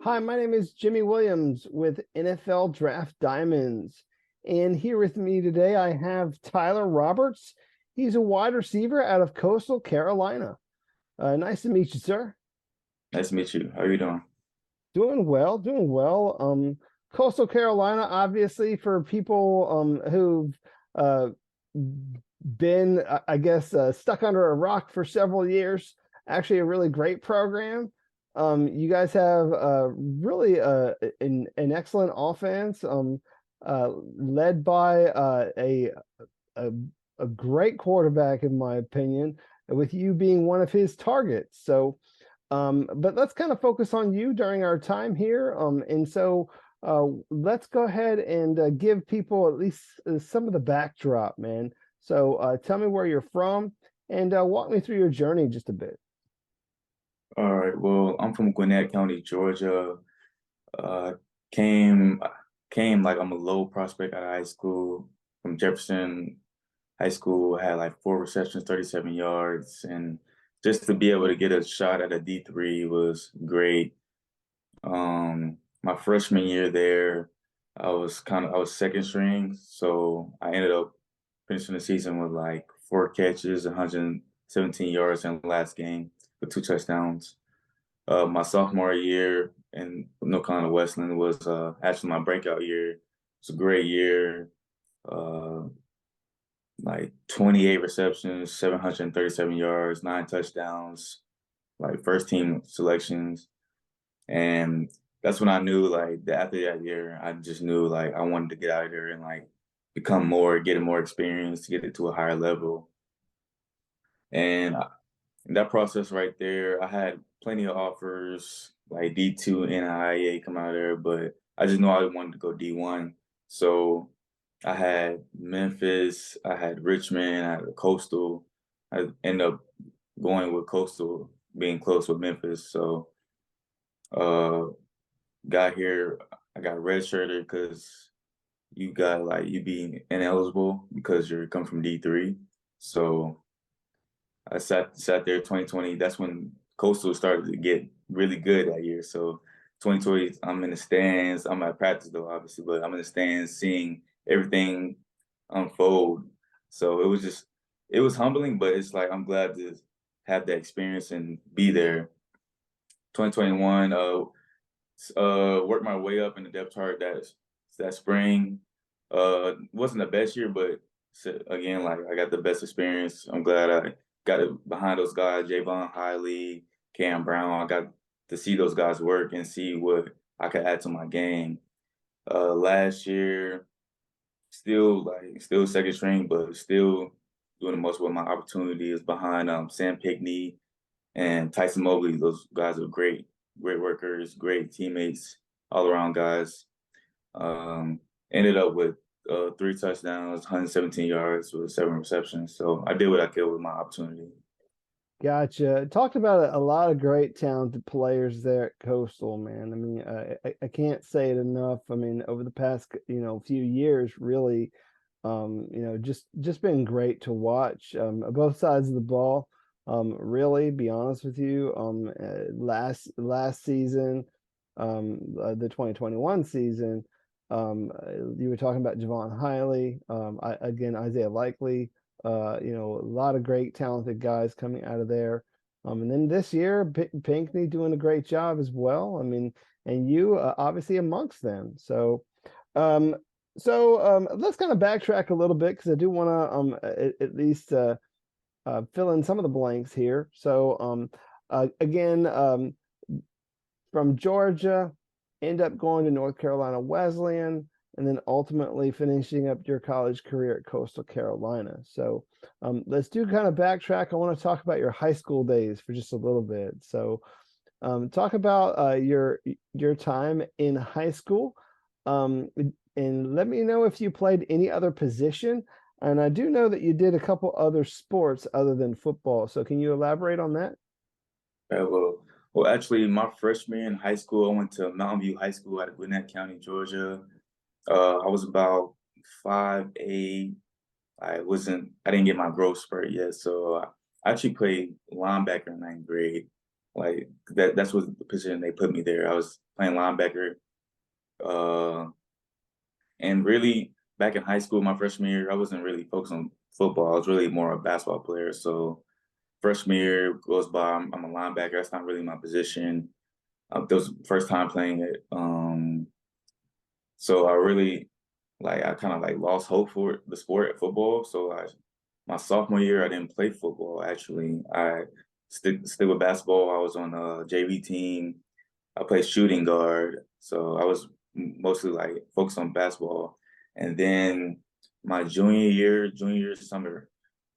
Hi, my name is Jimmy Williams with NFL Draft Diamonds. And here with me today, I have Tyler Roberts. He's a wide receiver out of Coastal Carolina. Nice to meet you, sir. Nice to meet you. How are you doing? Doing well, doing well. Coastal Carolina, obviously, for people who've uh, been, I guess, stuck under a rock for several years, actually a really great program. You guys have really an excellent offense, led by a a great quarterback, in my opinion, with you being one of his targets. So, but let's kind of focus on you during our time here. And so let's go ahead and give people at least some of the backdrop, man. So tell me where you're from and walk me through your journey just a bit. All right. Well, I'm from Gwinnett County, Georgia. Uh, came came like I'm a low prospect out of high school from Jefferson High School. Had like 4 receptions, 37 yards, and just to be able to get a shot at a D3 was great. My freshman year there, I was second string, so I ended up finishing the season with like 4 catches, 117 yards in the last game with 2 touchdowns. My sophomore year in North Carolina Westland was actually my breakout year. It's a great year. Uh, like 28 receptions, 737 yards, 9 touchdowns, like first team selections. And that's when I knew like that after that year, I just knew like I wanted to get out of there and like become more, get more experience to get it to a higher level. And in that process right there, I had plenty of offers like D2 and NIA come out of there, but I just knew I wanted to go D1. So I had Memphis, I had Richmond, I had Coastal. I ended up going with Coastal, being close with Memphis. So uh got here, I got redshirted because you got like you being ineligible because you're come from D3. So I sat there 2020. That's when Coastal started to get really good that year. So 2020, I'm in the stands. I'm at practice though, obviously, but I'm in the stands seeing everything unfold. So it was humbling, but it's like I'm glad to have that experience and be there. 2021, worked my way up in the depth chart that spring. Wasn't the best year, but again, like I got the best experience. I'm glad I got it behind those guys, Javon Hiley, Cam Brown. I got to see those guys work and see what I could add to my game. Last year, still second string, but still doing the most with my opportunities behind Sam Pinkney and Tyson Mobley. Those guys are great workers, great teammates, all around guys. Um, Ended up with 3 touchdowns, 117 yards with 7 receptions. So I did what I could with my opportunity. Gotcha. Talked about a lot of great talented players there at Coastal, man. I mean, I can't say it enough. I mean, over the past, few years, really, just been great to watch. Both sides of the ball. Really, be honest with you, last season, the 2021 season, you were talking about Javon Hiley, again, Isaiah Likely. A lot of great talented guys coming out of there. And then this year, Pinkney doing a great job as well. I mean, and you obviously amongst them. Um, let's kind of backtrack a little bit because I do want to at least fill in some of the blanks here. Again, from Georgia, end up going to North Carolina Wesleyan, and then ultimately finishing up your college career at Coastal Carolina. So let's do kind of backtrack. I want to talk about your high school days for just a little bit. So talk about your time in high school, and let me know if you played any other position. And I do know that you did a couple other sports other than football. So can you elaborate on that? Actually, my freshman year in high school, I went to Mountain View High School out of Gwinnett County, Georgia. I was about 5'8". I didn't get my growth spurt yet, so I actually played linebacker in ninth grade. Like that's what the position they put me there. I was playing linebacker. Uh, and really, back in high school, my freshman year, I wasn't really focused on football. I was really more a basketball player. So freshman year goes by, I'm a linebacker. That's not really my position. That was the first time playing it. So I really I kind of like lost hope for the sport of football. So my sophomore year, I didn't play football. Actually, I stick with basketball. I was on a JV team. I played shooting guard, so I was mostly like focused on basketball. And then my junior year summer,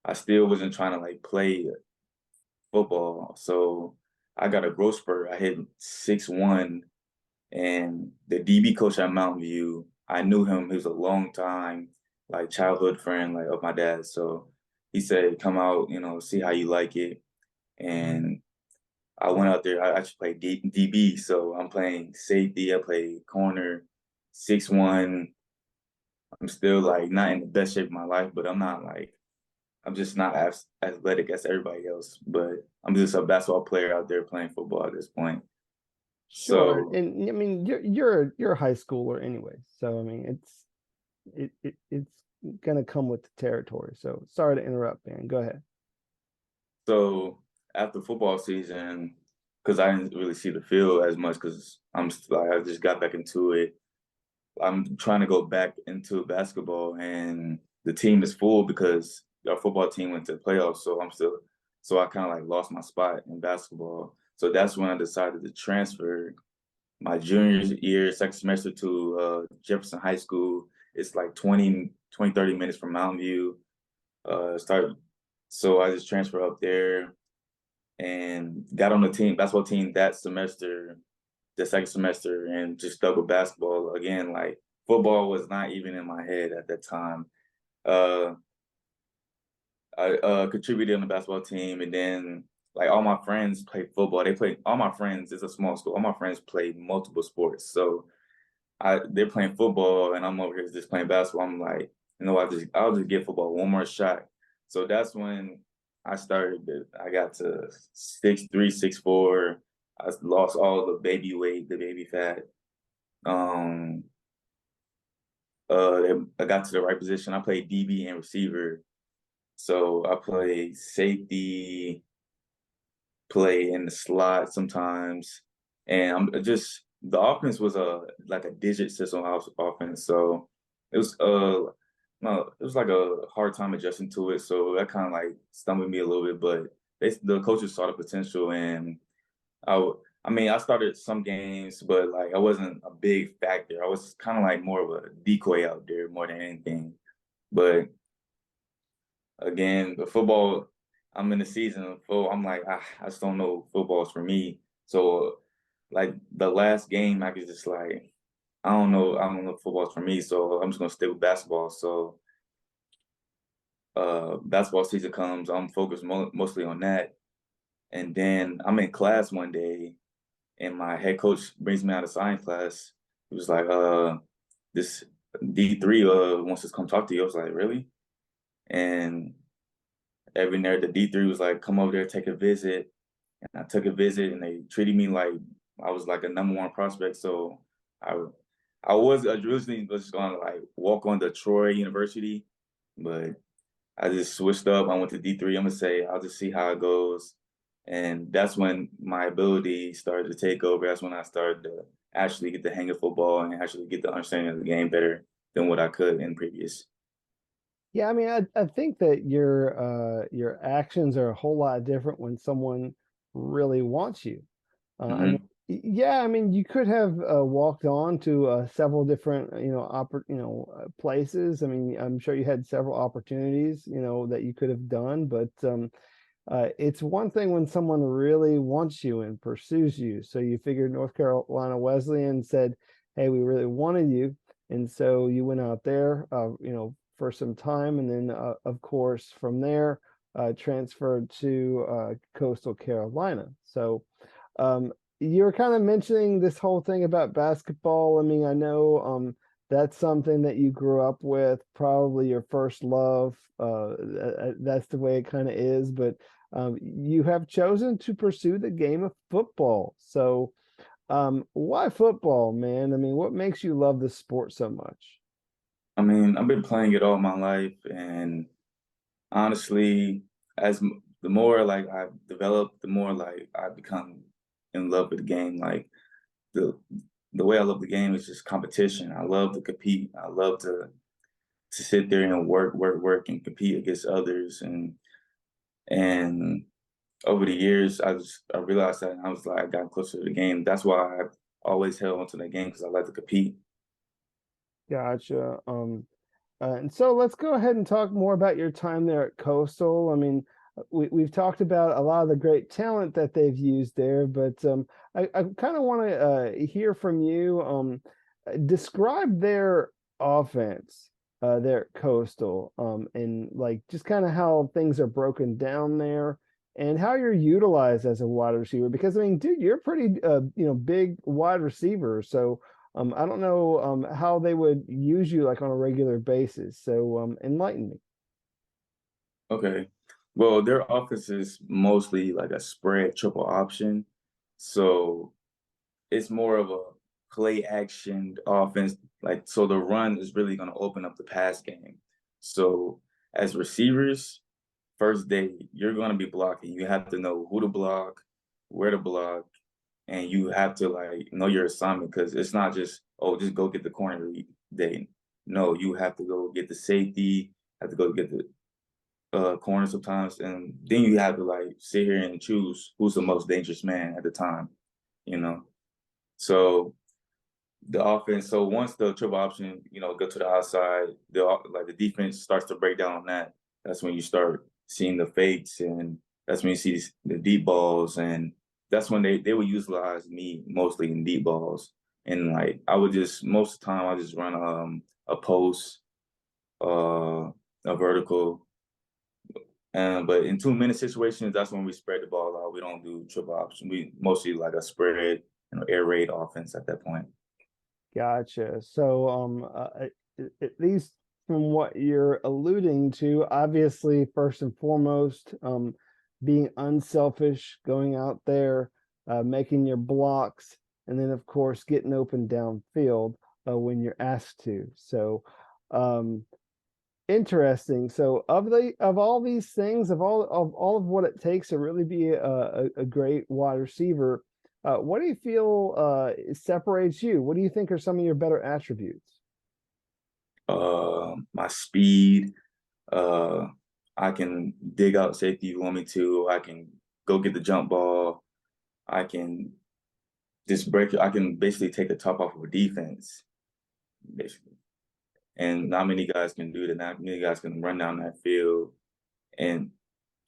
I still wasn't trying to like play football. So I got a growth spurt. I hit 6'1", and the DB coach at Mountain View, I knew him. He was a long time like childhood friend like of my dad. So he said, "Come out, see how you like it." And I went out there. I actually played DB, so I'm playing safety. I play corner, 6'1". I'm still like not in the best shape of my life, but I'm just not as athletic as everybody else. But I'm just a basketball player out there playing football at this point. Sure, So and I mean you're a high schooler anyway, so I mean it's gonna come with the territory. So sorry to interrupt, man. Go ahead. so after football season, because I didn't really see the field as much, because I just got back into it. I'm trying to go back into basketball, and the team is full because our football team went to the playoffs. So I kind of like lost my spot in basketball. So that's when I decided to transfer my junior year, second semester to Jefferson High School. It's like 30 minutes from Mountain View. Start, so I just transferred up there and got on the basketball team that semester, the second semester, and just stuck with basketball again. Like football was not even in my head at that time. Uh, I contributed on the basketball team, and then like all my friends played football. All my friends. It's a small school. All my friends played multiple sports. So they're playing football, and I'm over here just playing basketball. I'm like, I'll just give football one more shot. So that's when I started. I got to 6'3", 6'4". I lost all the baby weight, the baby fat. Um, I got to the right position. I played DB and receiver. So I play safety, play in the slot sometimes, and I'm just the offense was like a digit system offense. So it was no, it was like a hard time adjusting to it. So that kind of like stumbled me a little bit, but the coaches saw the potential, and I mean, I started some games, but like I wasn't a big factor. I was kind of like more of a decoy out there more than anything. But again, the football, I'm in the season of full. I'm like, I just don't know if football's for me. So like the last game, I could just like, I don't know if football's for me. So I'm just gonna stick with basketball. So basketball season comes, I'm focused mostly on that. And then I'm in class one day, and my head coach brings me out of science class. He was like, this D3 wants us to come talk to you. I was like, really? And every nerd, the D3 was like, come over there, take a visit. And I took a visit, and they treated me like I was like a #1 prospect. So I I was originally just gonna like walk on to Troy University, but I just switched up. I went to D3. I'm gonna say I'll just see how it goes. And that's when my ability started to take over. That's when I started to actually get the hang of football and actually get the understanding of the game better than what I could in previous. Yeah, I mean, I think that your actions are a whole lot different when someone really wants you. I mean, Hmm. yeah, I mean, you could have walked on to several different, places. I mean, I'm sure you had several opportunities, that you could have done, but it's one thing when someone really wants you and pursues you. So you figured North Carolina Wesleyan said, "Hey, we really wanted you," and so you went out there, for some time, and then, of course, from there, transferred to Coastal Carolina. So you were kind of mentioning this whole thing about basketball. I mean, I know that's something that you grew up with, probably your first love. That's the way it kind of is, but you have chosen to pursue the game of football. So Why football, man? I mean, what makes you love the sport so much? I mean, I've been playing it all my life, and honestly, the more like I've developed, the more like I become in love with the game. Like the the way I love the game is just competition. I love to compete. I love to sit there and work, and compete against others. And over the years, I realized that, and I was like, I got closer to the game. That's why I've always held onto that game because I like to compete. Gotcha. And so let's go ahead and talk more about your time there at Coastal. I mean, we've talked about a lot of the great talent that they've used there, but I kind of want to hear from you. Describe their offense there at Coastal, and like just kind of how things are broken down there, and how you're utilized as a wide receiver. Because I mean, dude, you're a pretty big wide receiver, so. I don't know how they would use you like on a regular basis. So enlighten me. Okay. Well, their offense is mostly like a spread triple option. So it's more of a play action offense. Like, so the run is really going to open up the pass game. So as receivers, first day, you're going to be blocking. You have to know who to block, where to block, and you have to like know your assignment because it's not just, oh, just go get the corner day. No, you have to go get the safety, have to go get the corner sometimes, and then you have to like sit here and choose who's the most dangerous man at the time, you know. So the offense. So once the triple option, go to the outside, the defense starts to break down on that. That's when you start seeing the fakes, and that's when you see the deep balls, and that's when they would utilize me mostly in deep balls. And like I would just most of the time I just run a post, a vertical, but in 2 minute situations, that's when we spread the ball out. We don't do triple option. We mostly like a spread, air raid offense at that point. Gotcha. So at least from what you're alluding to, obviously first and foremost, being unselfish, going out there, making your blocks, and then of course getting open downfield when you're asked to. So um, interesting. So of all these things, of all of what it takes to really be a great wide receiver, what do you feel separates you? What do you think are some of your better attributes? My speed. Uh, I can dig out safety if you want me to. I can go get the jump ball. I can just break. I can basically take the top off of a defense, basically. And not many guys can do that. Not many guys can run down that field and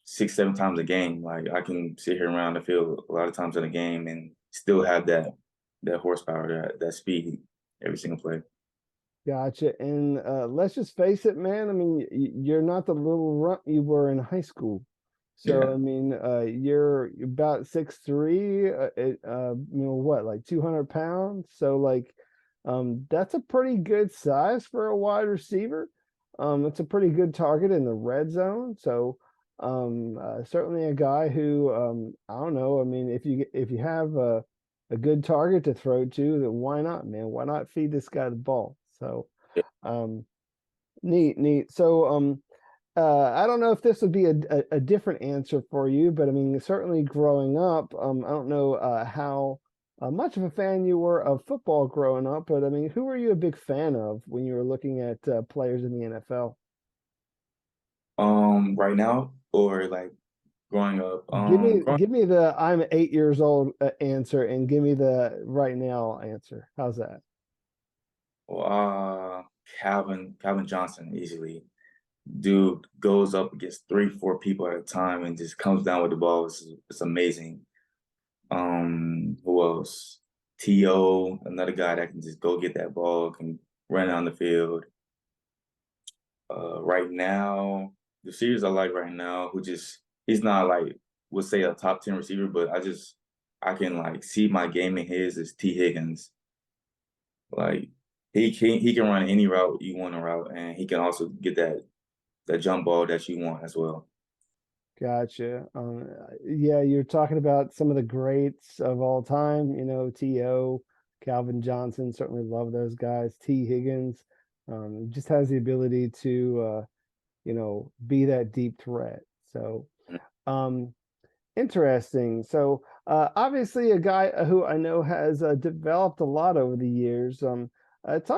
6, 7 times a game. Like I can sit here around the field a lot of times in a game and still have that horsepower, that speed every single play. Gotcha. And let's just face it, man. I mean, you're not the little runt you were in high school. So Yeah. I mean, you're about 6'3", what, like 200 pounds. So like, that's a pretty good size for a wide receiver. It's a pretty good target in the red zone. So, certainly a guy who, I don't know. I mean, if you have a good target to throw to, then why not, man? Why not feed this guy the ball? So, um, neat, neat. So, I don't know if this would be a different answer for you, but I mean, certainly growing up, I don't know how much of a fan you were of football growing up, but I mean, who were you a big fan of when you were looking at players in the NFL? Right now or like growing up. Give me the I'm 8 years old answer, and give me the right now answer. How's that? Uh, Calvin Johnson easily. Dude goes up against 3, 4 people at a time and just comes down with the ball. It's amazing. Who else? T.O., another guy that can just go get that ball, can run down the field. Right now, the series I like right now, he's not like would say a top 10 receiver, but I can like see my game in his is T. Higgins. Like he can run any route you want to route, and he can also get that jump ball that you want as well. Gotcha. Yeah, you're talking about some of the greats of all time, T.O., Calvin Johnson, certainly love those guys. T. Higgins, just has the ability to, be that deep threat. So, um, interesting. So, obviously, a guy who I know has developed a lot over the years. Talk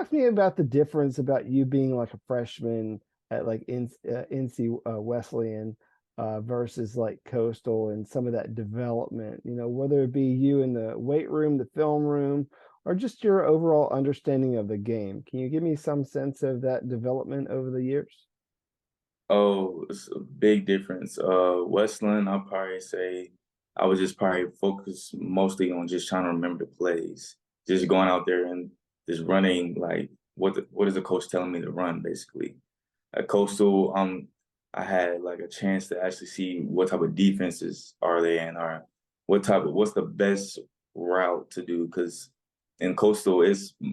to me about the difference about you being like a freshman at like NC Wesleyan versus like Coastal and some of that development. Whether it be you in the weight room, the film room, or just your overall understanding of the game. Can you give me some sense of that development over the years? Oh, it's a big difference. Westland, I'll probably say I was just probably focused mostly on just trying to remember the plays, just going out there and just running like what is the coach telling me to run basically. At Coastal, I had like a chance to actually see what type of defenses are they in, or what's the best route to do. Because in Coastal,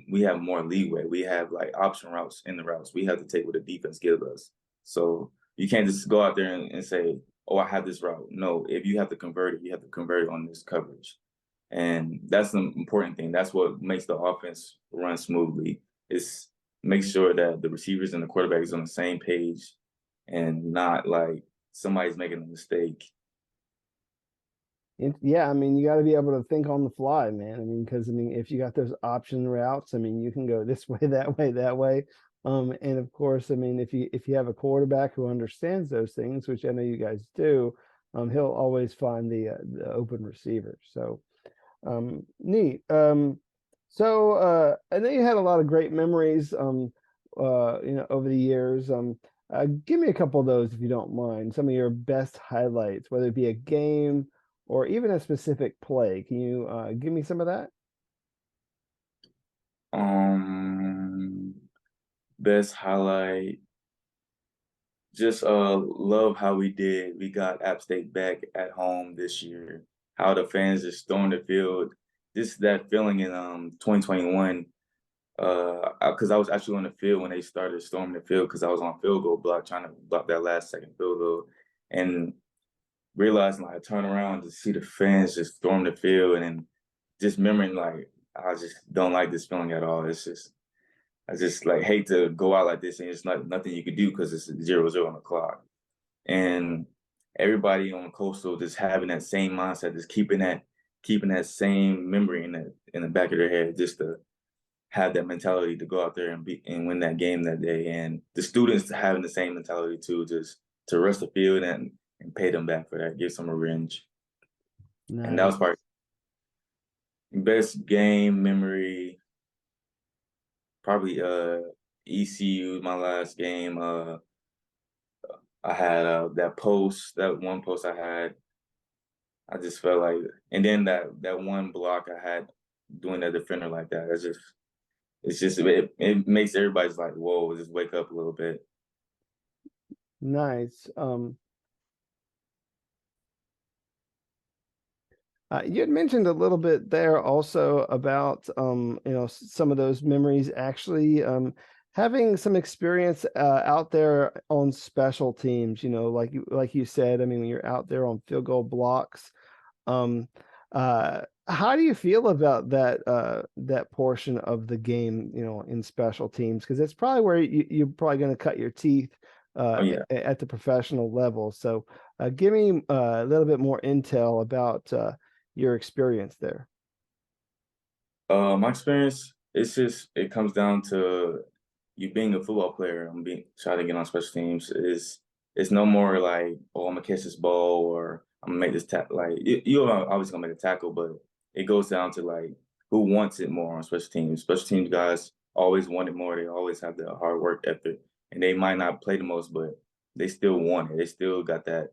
we have more leeway. We have like option routes in the routes. We have to take what the defense gives us. So you can't just go out there and say, "Oh, I have this route." No, if you have to convert it, you have to convert it on this coverage, and that's the important thing. That's what makes the offense run smoothly. Is make sure that the receivers and the quarterback is on the same page and not like somebody's making a mistake. Yeah, I mean, you got to be able to think on the fly, man. I mean, because if you got those option routes, I mean, you can go this way, that way, that way. And of course, I mean, if you have a quarterback who understands those things, which I know you guys do, he'll always find the open receiver. So neat. So I know you had a lot of great memories, over the years. Give me a couple of those if you don't mind. Some of your best highlights, whether it be a game or even a specific play. Can you give me some of that? Um, Best highlight, just love how we did. We got App State back at home this year. How the fans just stormed the field. Just that feeling in 2021. Because I was actually on the field when they started storming the field because I was on field goal block trying to block that last second field goal, and realizing like I turn around to see the fans just storm the field, and then just remembering like I just don't like this feeling at all. It's just I just like hate to go out like this and it's not nothing you could do because it's 0-0 on the clock. And everybody on Coastal just having that same mindset, just keeping that same memory in the back of their head, just to have that mentality to go out there and win that game that day. And the students having the same mentality too, just to rush the field and pay them back for that, give some revenge. And that was Nice. part best game memory, probably ECU, my last game. I had that one post I had. I just felt like, and then that one block I had doing that defender like that. It makes everybody's like, whoa, just wake up a little bit. Nice. You had mentioned a little bit there also about some of those memories actually having some experience out there on special teams. Like you said. I mean, when you're out there on field goal blocks, um, how do you feel about that portion of the game? In special teams, because it's probably where you're probably going to cut your teeth Oh yeah. at the professional level. So, give me a little bit more intel about your experience there. My experience, it comes down to you being a football player and being trying to get on special teams is it's no more like, oh, I'm gonna catch this ball or I'm gonna make this tackle. Like you're obviously gonna make a tackle, but it goes down to like who wants it more on special teams. Special teams guys always want it more. They always have the hard work ethic, and they might not play the most, but they still want it. They still got that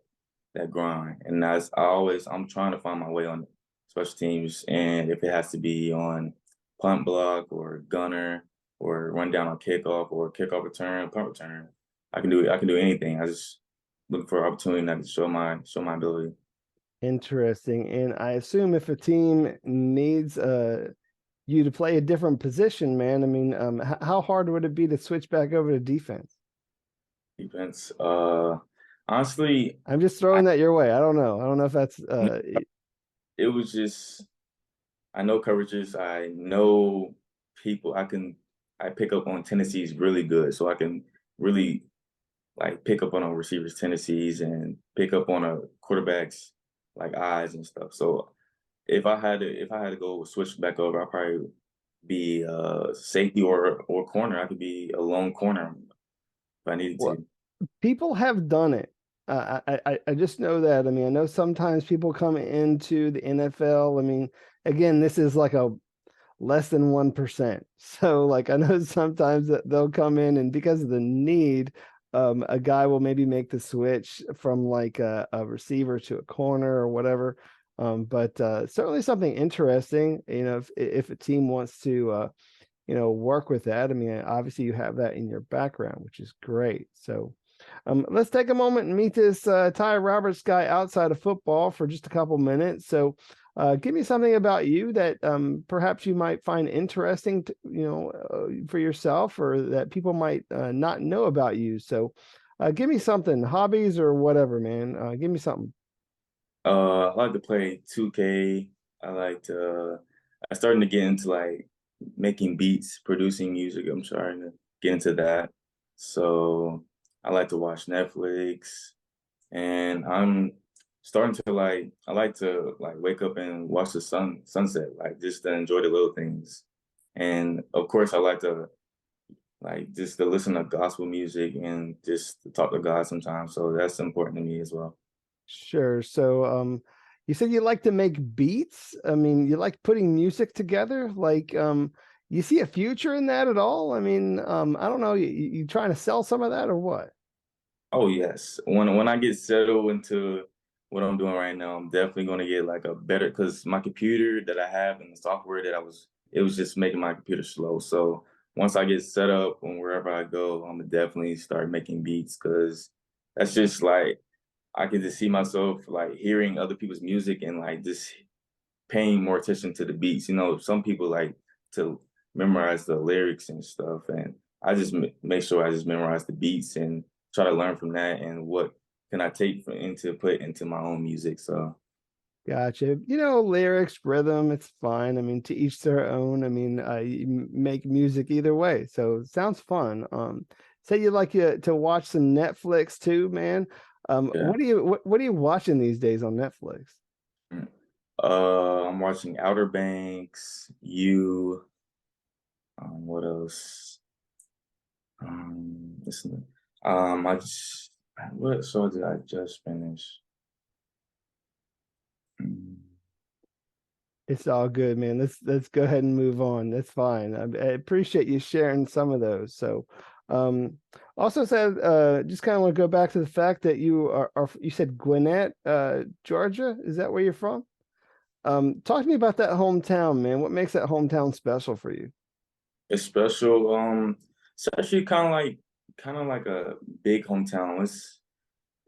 grind. And I'm trying to find my way on special teams, and if it has to be on punt block or gunner or run down on kickoff or kickoff return, punt return, I can do it. I can do anything. I just look for an opportunity to show my ability. Interesting. And I assume if a team needs you to play a different position, man, I mean, how hard would it be to switch back over to defense? Defense. Honestly, I'm just I throwing that your way. I don't know. I don't know if that's it was just I know coverages. I know people. I pick up on tendencies really good, so I can really like pick up on a receiver's tendencies and pick up on a quarterback's like eyes and stuff. So if I had to go switch back over, I'd probably be safety or corner. I could be a lone corner if I needed well, to. people have done it. I just know that. I mean, I know sometimes people come into the NFL. I mean, again, this is like a less than 1%. So like I know sometimes that they'll come in and because of the need, a guy will maybe make the switch from like a receiver to a corner or whatever. But certainly something interesting, if a team wants to work with that. I mean, obviously you have that in your background, which is great. So let's take a moment and meet this Ty Roberts guy outside of football for just a couple minutes. So, give me something about you that perhaps you might find interesting, for yourself, or that people might not know about you. So, give me something, hobbies or whatever, man. Give me something. I like to play 2K. I like to. I starting to get into like making beats, producing music. I'm starting to get into that. So I like to watch Netflix, and I'm starting to like. I like to like wake up and watch the sunset, like just to enjoy the little things. And of course, I like to like just to listen to gospel music and just to talk to God sometimes. So that's important to me as well. Sure. So, you said you like to make beats. I mean, you like putting music together. Like, you see a future in that at all? I mean, I don't know. You trying to sell some of that or what? Oh yes. When I get settled into what I'm doing right now, I'm definitely gonna get like a better because my computer that I have and the software that it was just making my computer slow. So once I get set up and wherever I go, I'm gonna definitely start making beats because that's just like I can just see myself like hearing other people's music and like just paying more attention to the beats. You know, some people like to memorize the lyrics and stuff, and I just make sure I just memorize the beats and try to learn from that and what can I take into put into my own music. So Gotcha. Lyrics, rhythm, it's fine. I mean, to each their own. I mean, you make music either way. So it sounds fun. Say you like to watch some Netflix too, man. yeah. What are you watching these days on Netflix? Mm. I'm watching Outer Banks. You. What else? Listen. I just what show did I just finish? Mm. It's all good, man. Let's go ahead and move on. That's fine. I appreciate you sharing some of those. So, um, also said, just kind of want to go back to the fact that you said Gwinnett, Georgia. Is that where you're from? Talk to me about that hometown, man. What makes that hometown special for you? It's special. It's actually kind of like a big hometown.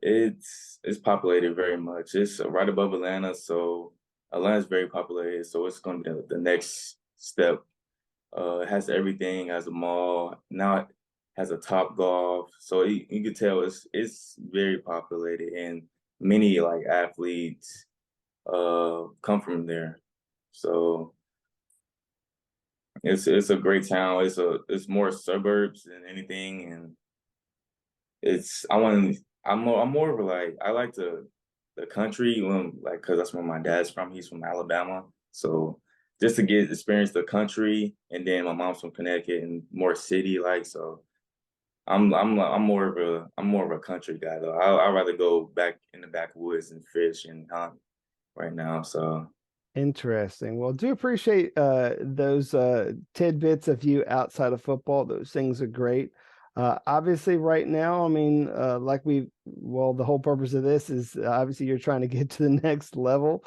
It's populated very much. It's right above Atlanta, so Atlanta's very populated. So it's going to be the next step. It has everything. Has a mall. Now it has a Top Golf. So you can tell it's very populated, and many like athletes come from there. So it's a great town. It's more suburbs than anything, and it's I want I'm more of a like I like the country when like because that's where my dad's from. He's from Alabama, so just to get experience the country, and then my mom's from Connecticut and more city like. So I'm more of a country guy though. I'd rather go back in the backwoods and fish and hunt right now. So Interesting. Well, do appreciate those tidbits of you outside of football. Those things are great. Obviously, right now, I mean, the whole purpose of this is obviously you're trying to get to the next level,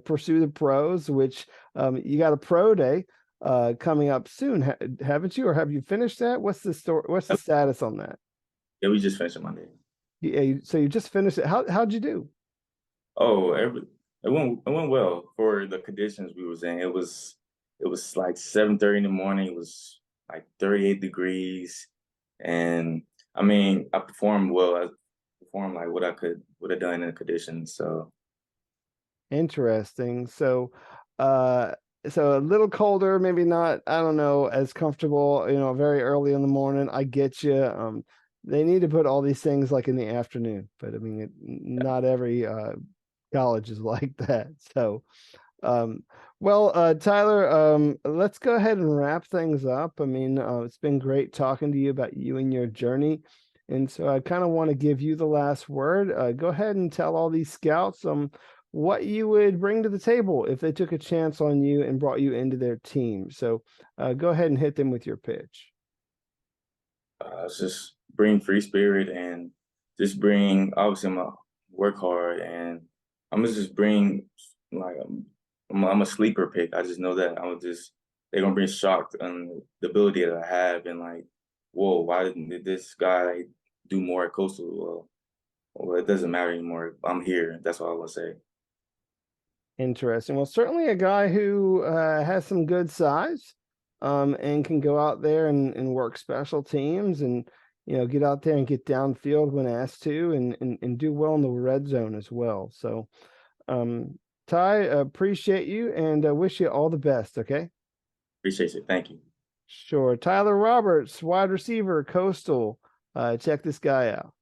pursue the pros, which you got a pro day coming up soon, haven't you? Or have you finished that? What's the story? What's the status on that? yeah, we just finished on Monday. Yeah, so you just finished it. How'd you do? Oh, it went well for the conditions we was in. It was like 7:30 in the morning. It was like 38 degrees, and I mean I performed well. I perform like what I would have done in the conditions. So Interesting. Uh, so a little colder, maybe not, I don't know, as comfortable, very early in the morning. I get you. They need to put all these things like in the afternoon, but I mean, not every college is like that. So, um, well, Tyler, let's go ahead and wrap things up. I mean, it's been great talking to you about you and your journey. And so I kind of want to give you the last word. Go ahead and tell all these scouts what you would bring to the table if they took a chance on you and brought you into their team. So go ahead and hit them with your pitch. just bring free spirit and just bring obviously I'm gonna work hard and I'm gonna just bring like I'm a sleeper pick. I just know that they're gonna be shocked on the ability that I have and like, whoa, why did this guy do more at Coastal? Well, it doesn't matter anymore. I'm here. That's all I want to say. Interesting. Well, certainly a guy who has some good size, and can go out there and work special teams and get out there and get downfield when asked to and do well in the red zone as well. So, Ty, appreciate you and wish you all the best. Okay. Appreciate it. Thank you. Sure. Tyler Roberts, wide receiver, Coastal. Check this guy out.